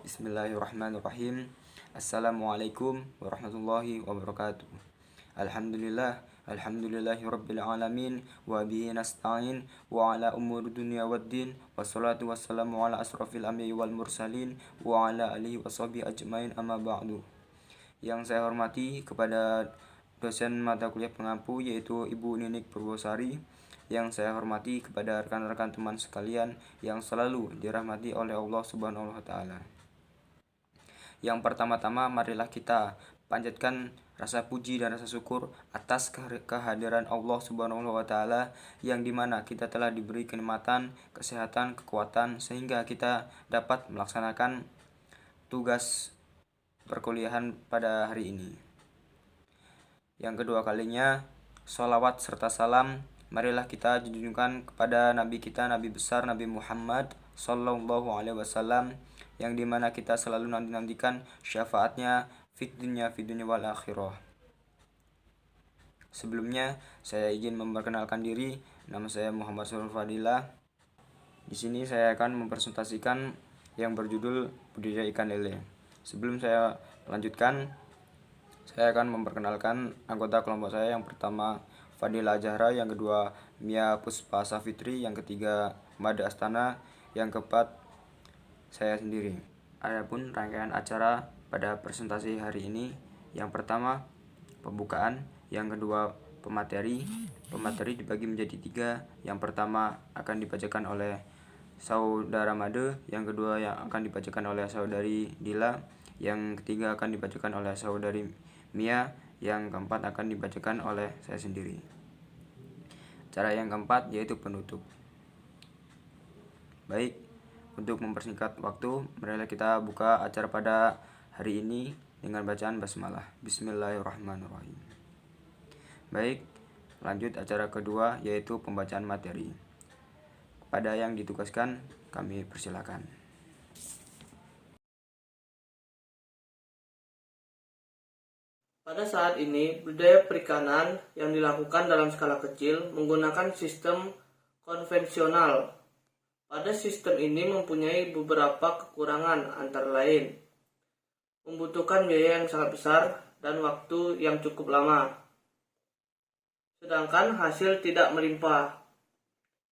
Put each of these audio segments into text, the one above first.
Bismillahirrahmanirrahim. Assalamualaikum warahmatullahi wabarakatuh. Alhamdulillahi rabbil alamin wa bihi nasta'in wa ala umuri dunya waddin wassalatu wassalamu ala asrafil anbiya'i wal mursalin wa ala alihi washabihi ajmain, amma ba'du. Yang saya hormati kepada dosen mata kuliah pengampu yaitu Ibu Ninik Purwosari. Yang saya hormati kepada rekan-rekan teman sekalian yang selalu dirahmati oleh Allah Subhanahu wa taala. Yang pertama-tama marilah kita panjatkan rasa puji dan rasa syukur atas kehadiran Allah Subhanahu wa taala yang dimana kita telah diberi kenikmatan, kesehatan, kekuatan sehingga kita dapat melaksanakan tugas perkuliahan pada hari ini. Yang kedua kalinya, sholawat serta salam marilah kita junjungkan kepada Nabi kita, Nabi besar Nabi Muhammad Sallallahu Alaihi Wasallam, yang dimana kita selalu nantikan syafaatnya fid dunya wal akhirah. Sebelumnya saya izin memperkenalkan diri, nama saya Muhammad Surul Fadilah. Di sini saya akan mempresentasikan yang berjudul budidaya ikan lele. Sebelum saya lanjutkan, saya akan memperkenalkan anggota kelompok saya. Yang pertama Fadila Zahra, yang kedua Mia Puspa Safitri, yang ketiga Mada Astana, yang keempat saya sendiri. Adapun rangkaian acara pada presentasi hari ini, yang pertama pembukaan, yang kedua pemateri. Pemateri dibagi menjadi 3. Yang pertama akan dibacakan oleh saudara Made, yang kedua yang akan dibacakan oleh saudari Dila, yang ketiga akan dibacakan oleh saudari Mia, yang keempat akan dibacakan oleh saya sendiri. Cara yang keempat yaitu penutup. Baik, untuk mempersingkat waktu, marilah kita buka acara pada hari ini dengan bacaan basmalah. Bismillahirrahmanirrahim. Baik, lanjut acara kedua yaitu pembacaan materi. Kepada yang ditugaskan, kami persilakan. Pada saat ini, budidaya perikanan yang dilakukan dalam skala kecil menggunakan sistem konvensional. Pada sistem ini mempunyai beberapa kekurangan, antara lain membutuhkan biaya yang sangat besar dan waktu yang cukup lama, sedangkan hasil tidak melimpah.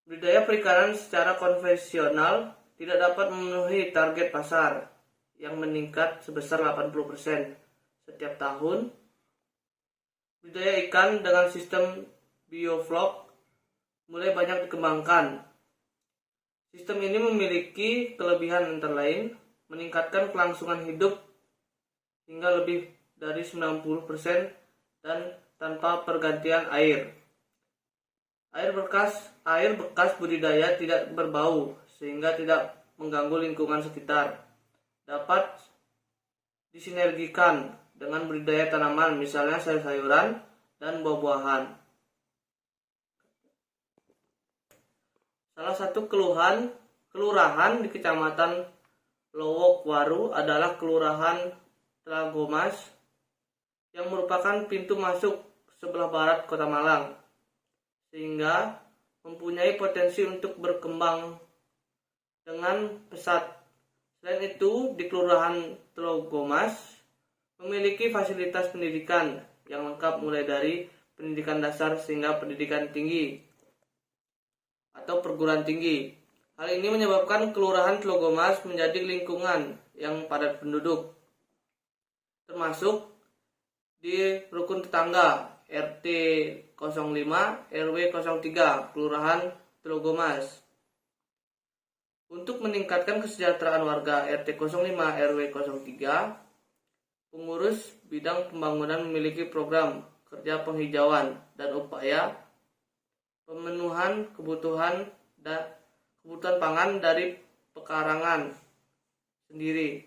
Budidaya perikanan secara konvensional tidak dapat memenuhi target pasar yang meningkat sebesar 80% setiap tahun. Budidaya ikan dengan sistem bioflok mulai banyak dikembangkan. Sistem ini memiliki kelebihan antara lain meningkatkan kelangsungan hidup hingga lebih dari 90% dan tanpa pergantian air. Air bekas budidaya tidak berbau sehingga tidak mengganggu lingkungan sekitar. Dapat disinergikan dengan budidaya tanaman, misalnya sayur-sayuran dan buah-buahan. Salah satu kelurahan di Kecamatan Lowokwaru adalah Kelurahan Tlagomas yang merupakan pintu masuk sebelah barat Kota Malang, sehingga mempunyai potensi untuk berkembang dengan pesat. Selain itu, di Kelurahan Tlagomas memiliki fasilitas pendidikan yang lengkap mulai dari pendidikan dasar hingga pendidikan tinggi atau perguruan tinggi. Hal ini menyebabkan Kelurahan Tlagomas menjadi lingkungan yang padat penduduk, termasuk di rukun tetangga RT 05 RW 03 Kelurahan Tlagomas. Untuk meningkatkan kesejahteraan warga RT 05 RW 03, pengurus bidang pembangunan memiliki program kerja penghijauan dan upaya pemenuhan kebutuhan pangan dari pekarangan sendiri.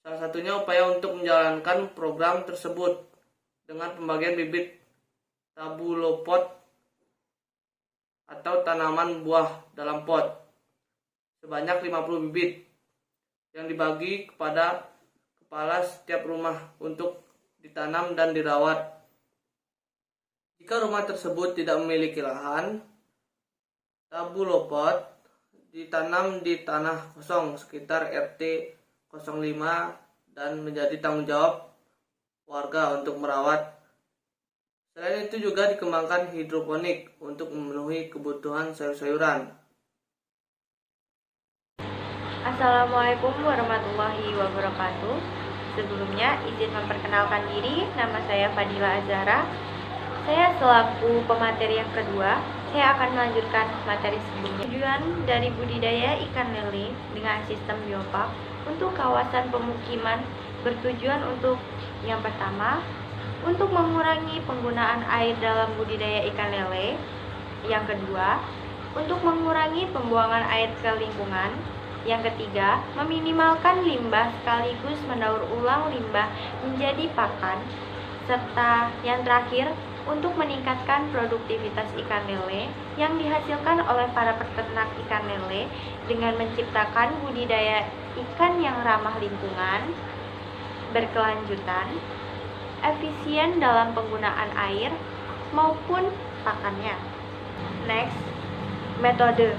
Salah satunya upaya untuk menjalankan program tersebut dengan pembagian bibit tabulopot atau tanaman buah dalam pot sebanyak 50 bibit yang dibagi kepada kepala setiap rumah untuk ditanam dan dirawat. Jika rumah tersebut tidak memiliki lahan, tabulopot ditanam di tanah kosong sekitar RT 05 dan menjadi tanggung jawab warga untuk merawat. Selain itu juga dikembangkan hidroponik untuk memenuhi kebutuhan sayur-sayuran. Assalamualaikum warahmatullahi wabarakatuh. Sebelumnya izin memperkenalkan diri, nama saya Fadila Azhara. Saya selaku pemateri yang kedua, saya akan melanjutkan materi sebelumnya. Tujuan dari budidaya ikan lele dengan sistem biopark untuk kawasan pemukiman bertujuan untuk yang pertama, untuk mengurangi penggunaan air dalam budidaya ikan lele. Yang kedua, untuk mengurangi pembuangan air ke lingkungan. Yang ketiga, meminimalkan limbah sekaligus mendaur ulang limbah menjadi pakan. Serta yang terakhir, untuk meningkatkan produktivitas ikan lele yang dihasilkan oleh para peternak ikan lele dengan menciptakan budidaya ikan yang ramah lingkungan, berkelanjutan, efisien dalam penggunaan air maupun pakannya. Next, metode.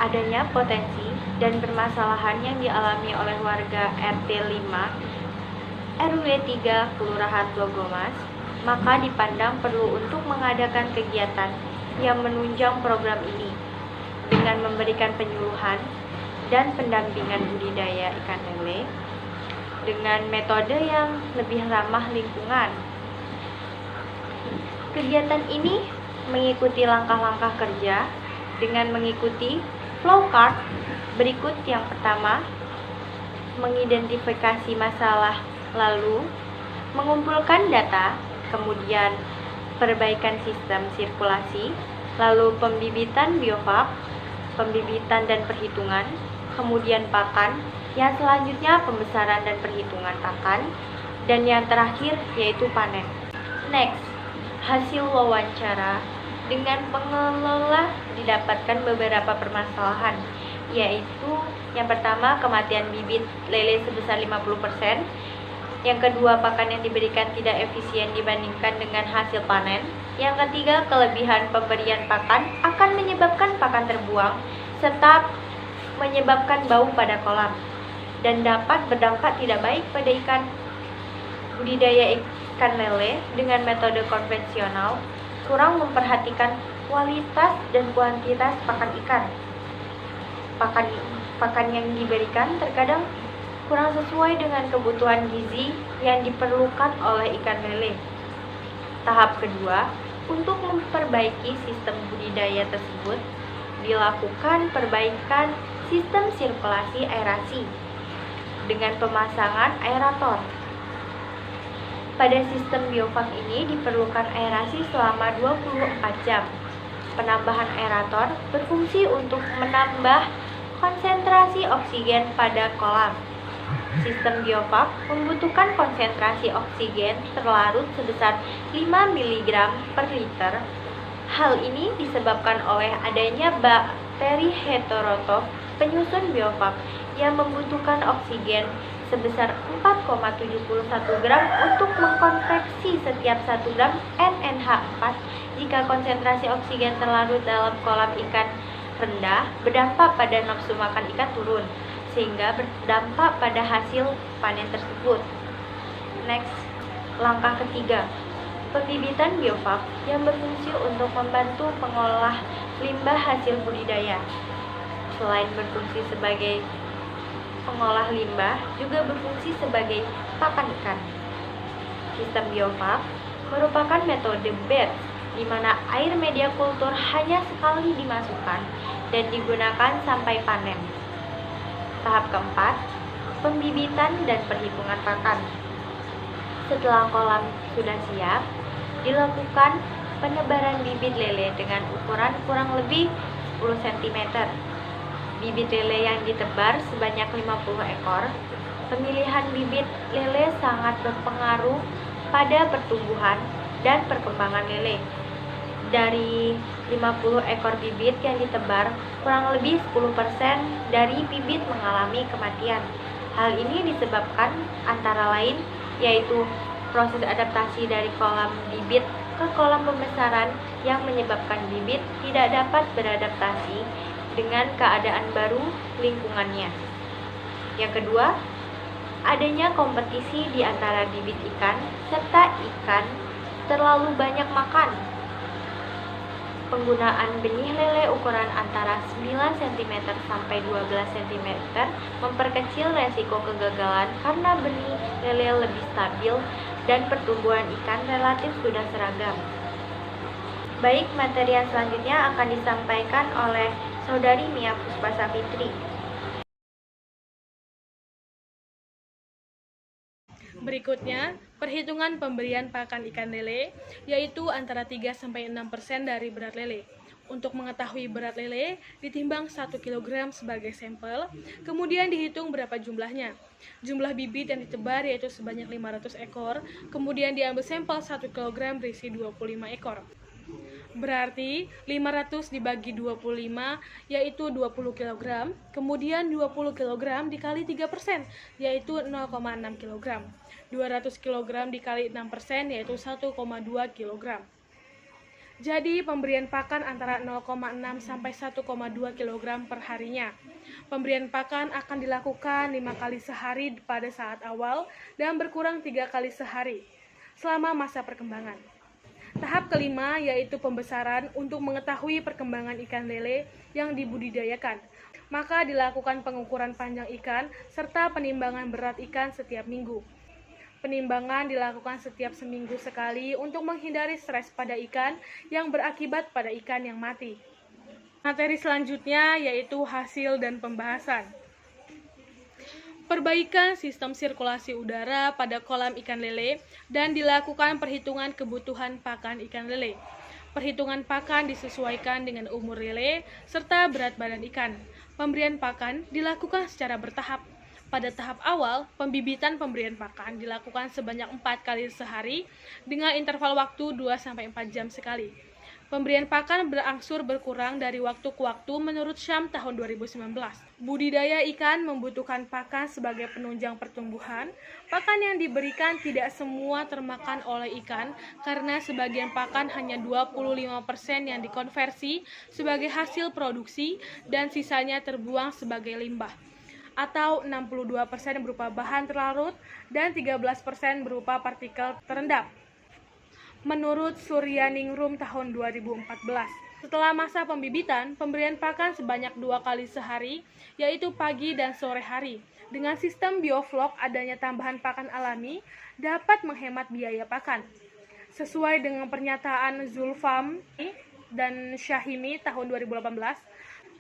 Adanya potensi dan permasalahan yang dialami oleh warga RT 5 RW 3 Kelurahan Tlogomas, maka dipandang perlu untuk mengadakan kegiatan yang menunjang program ini dengan memberikan penyuluhan dan pendampingan budidaya ikan lele dengan metode yang lebih ramah lingkungan. Kegiatan ini mengikuti langkah-langkah kerja dengan mengikuti flowchart berikut. Yang pertama, mengidentifikasi masalah, lalu mengumpulkan data, kemudian perbaikan sistem sirkulasi, lalu pembibitan biopark, pembibitan dan perhitungan, kemudian pakan, yang selanjutnya pembesaran dan perhitungan pakan, dan yang terakhir yaitu panen. Next, hasil wawancara. Dengan pengelola didapatkan beberapa permasalahan, yaitu yang pertama, kematian bibit lele sebesar 50%. Yang kedua, pakan yang diberikan tidak efisien dibandingkan dengan hasil panen. Yang ketiga, kelebihan pemberian pakan akan menyebabkan pakan terbuang serta menyebabkan bau pada kolam dan dapat berdampak tidak baik pada ikan. Budidaya ikan lele dengan metode konvensional kurang memperhatikan kualitas dan kuantitas pakan ikan. Pakan yang diberikan terkadang kurang sesuai dengan kebutuhan gizi yang diperlukan oleh ikan lele. Tahap kedua, untuk memperbaiki sistem budidaya tersebut, dilakukan perbaikan sistem sirkulasi aerasi dengan pemasangan aerator. Pada sistem biopark ini diperlukan aerasi selama 24 jam. Penambahan aerator berfungsi untuk menambah konsentrasi oksigen pada kolam. Sistem biopark membutuhkan konsentrasi oksigen terlarut sebesar 5 mg per liter. Hal ini disebabkan oleh adanya bakteri heterotrof penyusun biopark yang membutuhkan oksigen sebesar 4,71 gram untuk mengkonveksi setiap 1 gram NNH4. Jika konsentrasi oksigen terlarut dalam kolam ikan rendah, berdampak pada nafsu makan ikan turun, sehingga berdampak pada hasil panen tersebut. Next, langkah ketiga, pembibitan biopark yang berfungsi untuk membantu pengolah limbah hasil budidaya. Selain berfungsi sebagai pengolah limbah, juga berfungsi sebagai pakan ikan. Sistem biopark merupakan metode batch, di mana air media kultur hanya sekali dimasukkan dan digunakan sampai panen. Tahap keempat, pembibitan dan perhitungan pakan. Setelah kolam sudah siap, dilakukan penebaran bibit lele dengan ukuran kurang lebih 10 cm. Bibit lele yang ditebar sebanyak 50 ekor. Pemilihan bibit lele sangat berpengaruh pada pertumbuhan dan perkembangan lele. Dari 50 ekor bibit yang ditebar, kurang lebih 10% dari bibit mengalami kematian. Hal ini disebabkan antara lain yaitu proses adaptasi dari kolam bibit ke kolam pembesaran yang menyebabkan bibit tidak dapat beradaptasi dengan keadaan baru lingkungannya. Yang kedua, Adanya kompetisi di antara bibit ikan, serta ikan terlalu banyak makan. Penggunaan benih lele ukuran antara 9 cm sampai 12 cm memperkecil resiko kegagalan karena benih lele lebih stabil dan pertumbuhan ikan relatif sudah seragam. Baik, materi yang selanjutnya akan disampaikan oleh Saudari Mia Puspasafitri. Berikutnya, perhitungan pemberian pakan ikan lele, yaitu antara 3-6% dari berat lele. Untuk mengetahui berat lele, ditimbang 1 kg sebagai sampel, kemudian dihitung berapa jumlahnya. Jumlah bibit yang ditebar yaitu sebanyak 500 ekor, kemudian diambil sampel 1 kg berisi 25 ekor. Berarti 500 dibagi 25 yaitu 20 kg, kemudian 20 kg dikali 3% yaitu 0,6 kg. 200 kg dikali 6% yaitu 1,2 kg. Jadi pemberian pakan antara 0,6 sampai 1,2 kg per harinya. Pemberian pakan akan dilakukan 5 kali sehari pada saat awal dan berkurang 3 kali sehari selama masa perkembangan. Tahap kelima yaitu pembesaran untuk mengetahui perkembangan ikan lele yang dibudidayakan. Maka dilakukan pengukuran panjang ikan serta penimbangan berat ikan setiap minggu. Penimbangan dilakukan setiap seminggu sekali untuk menghindari stres pada ikan yang berakibat pada ikan yang mati. Materi selanjutnya yaitu hasil dan pembahasan. Perbaikan sistem sirkulasi udara pada kolam ikan lele dan dilakukan perhitungan kebutuhan pakan ikan lele. Perhitungan pakan disesuaikan dengan umur lele serta berat badan ikan. Pemberian pakan dilakukan secara bertahap. Pada tahap awal, pembibitan pemberian pakan dilakukan sebanyak 4 kali sehari dengan interval waktu 2-4 jam sekali. Pemberian pakan berangsur berkurang dari waktu ke waktu menurut Syam tahun 2019. Budidaya ikan membutuhkan pakan sebagai penunjang pertumbuhan. Pakan yang diberikan tidak semua termakan oleh ikan karena sebagian pakan hanya 25% yang dikonversi sebagai hasil produksi dan sisanya terbuang sebagai limbah. Atau 62% berupa bahan terlarut dan 13% berupa partikel terendap. Menurut Suryaningrum tahun 2014, setelah masa pembibitan, pemberian pakan sebanyak 2 kali sehari, yaitu pagi dan sore hari. Dengan sistem bioflok, adanya tambahan pakan alami dapat menghemat biaya pakan. Sesuai dengan pernyataan Zulfam dan Syahimi tahun 2018,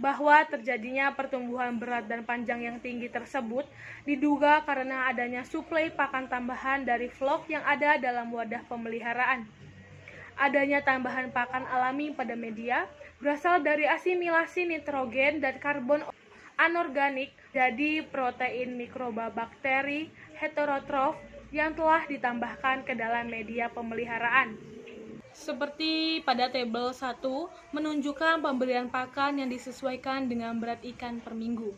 bahwa terjadinya pertumbuhan berat dan panjang yang tinggi tersebut diduga karena adanya suplai pakan tambahan dari vlog yang ada dalam wadah pemeliharaan. Adanya tambahan pakan alami pada media berasal dari asimilasi nitrogen dan karbon anorganik jadi protein mikroba bakteri heterotrof yang telah ditambahkan ke dalam media pemeliharaan. Seperti pada tabel 1 menunjukkan pemberian pakan yang disesuaikan dengan berat ikan per minggu.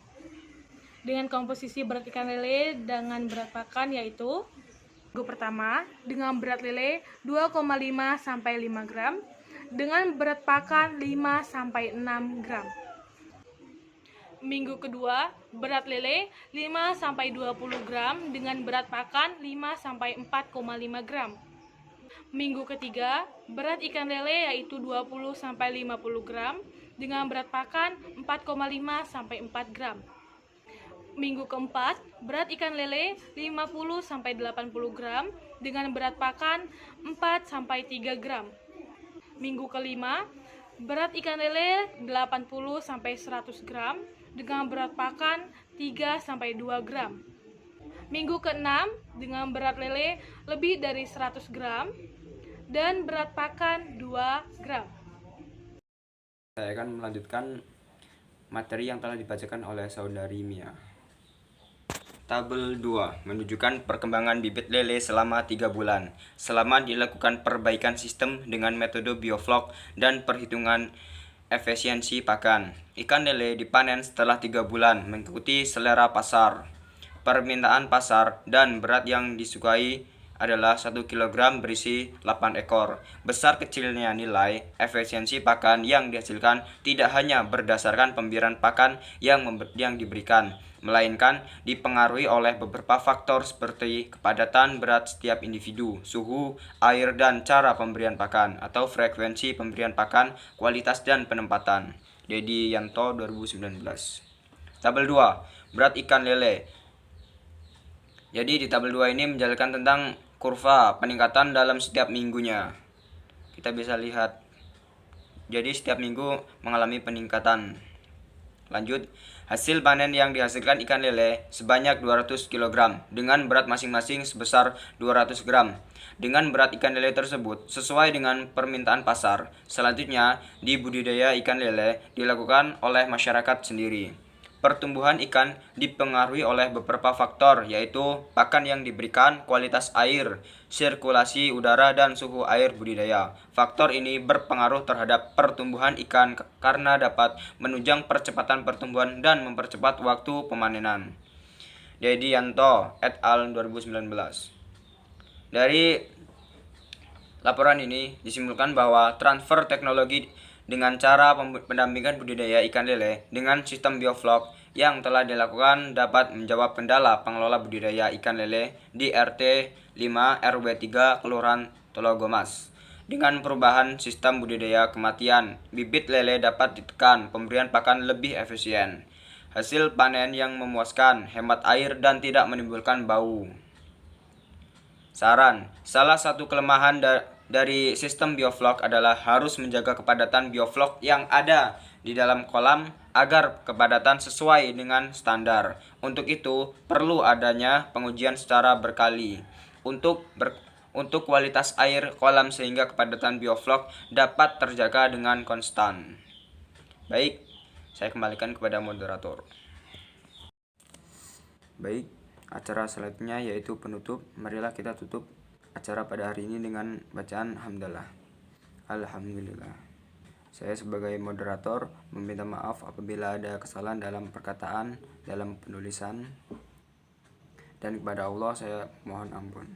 Dengan komposisi berat ikan lele dengan berat pakan yaitu minggu pertama dengan berat lele 2,5 sampai 5 gram, dengan berat pakan 5 sampai 6 gram. Minggu kedua, berat lele 5 sampai 20 gram dengan berat pakan 5 sampai 4,5 gram. Minggu ketiga, berat ikan lele yaitu 20 sampai 50 gram dengan berat pakan 4,5 sampai 4 gram. Minggu keempat, berat ikan lele 50 sampai 80 gram dengan berat pakan 4 sampai 3 gram. Minggu kelima, berat ikan lele 80 sampai 100 gram dengan berat pakan 3 sampai 2 gram. Minggu keenam, dengan berat lele lebih dari 100 gram dan berat pakan 2 gram. Saya akan melanjutkan materi yang telah dibacakan oleh Saudari Mia. Tabel 2 menunjukkan perkembangan bibit lele selama 3 bulan selama dilakukan perbaikan sistem dengan metode bioflok dan perhitungan efisiensi pakan. Ikan lele dipanen setelah 3 bulan mengikuti selera pasar, permintaan pasar, dan berat yang disukai adalah 1 kg berisi 8 ekor. Besar kecilnya nilai efisiensi pakan yang dihasilkan tidak hanya berdasarkan pemberian pakan yang diberikan, melainkan dipengaruhi oleh beberapa faktor seperti kepadatan berat setiap individu, suhu, air, dan cara pemberian pakan atau frekuensi pemberian pakan, kualitas dan penempatan. Dedi Yanto 2019. Tabel 2, berat ikan lele. Jadi di tabel 2 ini menjelaskan tentang kurva peningkatan dalam setiap minggunya. Kita bisa lihat. Jadi setiap minggu mengalami peningkatan. Lanjut, hasil panen yang dihasilkan ikan lele sebanyak 200 kg dengan berat masing-masing sebesar 200 gram. Dengan berat ikan lele tersebut sesuai dengan permintaan pasar. Selanjutnya, di budidaya ikan lele dilakukan oleh masyarakat sendiri. Pertumbuhan ikan dipengaruhi oleh beberapa faktor, yaitu pakan yang diberikan, kualitas air, sirkulasi udara, dan suhu air budidaya. Faktor ini berpengaruh terhadap pertumbuhan ikan karena dapat menunjang percepatan pertumbuhan dan mempercepat waktu pemanenan. Dedi Yanto et al. 2019. Dari laporan ini disimpulkan bahwa transfer teknologi dengan cara pendampingan budidaya ikan lele dengan sistem bioflok yang telah dilakukan dapat menjawab kendala pengelola budidaya ikan lele di RT 5 RW 3 Kelurahan Tologomas. Dengan perubahan sistem budidaya kematian, bibit lele dapat ditekan, pemberian pakan lebih efisien, hasil panen yang memuaskan, hemat air, dan tidak menimbulkan bau. Saran, salah satu kelemahan dari sistem bioflok adalah harus menjaga kepadatan bioflok yang ada di dalam kolam agar kepadatan sesuai dengan standar. Untuk itu, perlu adanya pengujian secara berkali untuk kualitas air kolam sehingga kepadatan bioflok dapat terjaga dengan konstan. Baik, saya kembalikan kepada moderator. Baik, acara selanjutnya yaitu penutup. Marilah kita tutup acara pada hari ini dengan bacaan hamdalah. Alhamdulillah. Saya sebagai moderator meminta maaf apabila ada kesalahan dalam perkataan, dalam penulisan, dan kepada Allah saya mohon ampun.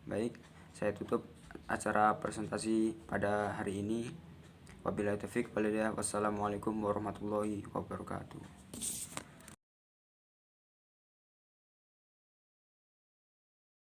Baik, saya tutup acara presentasi pada hari ini. Wabillahi taufiq walhidayah. Wassalamualaikum warahmatullahi wabarakatuh.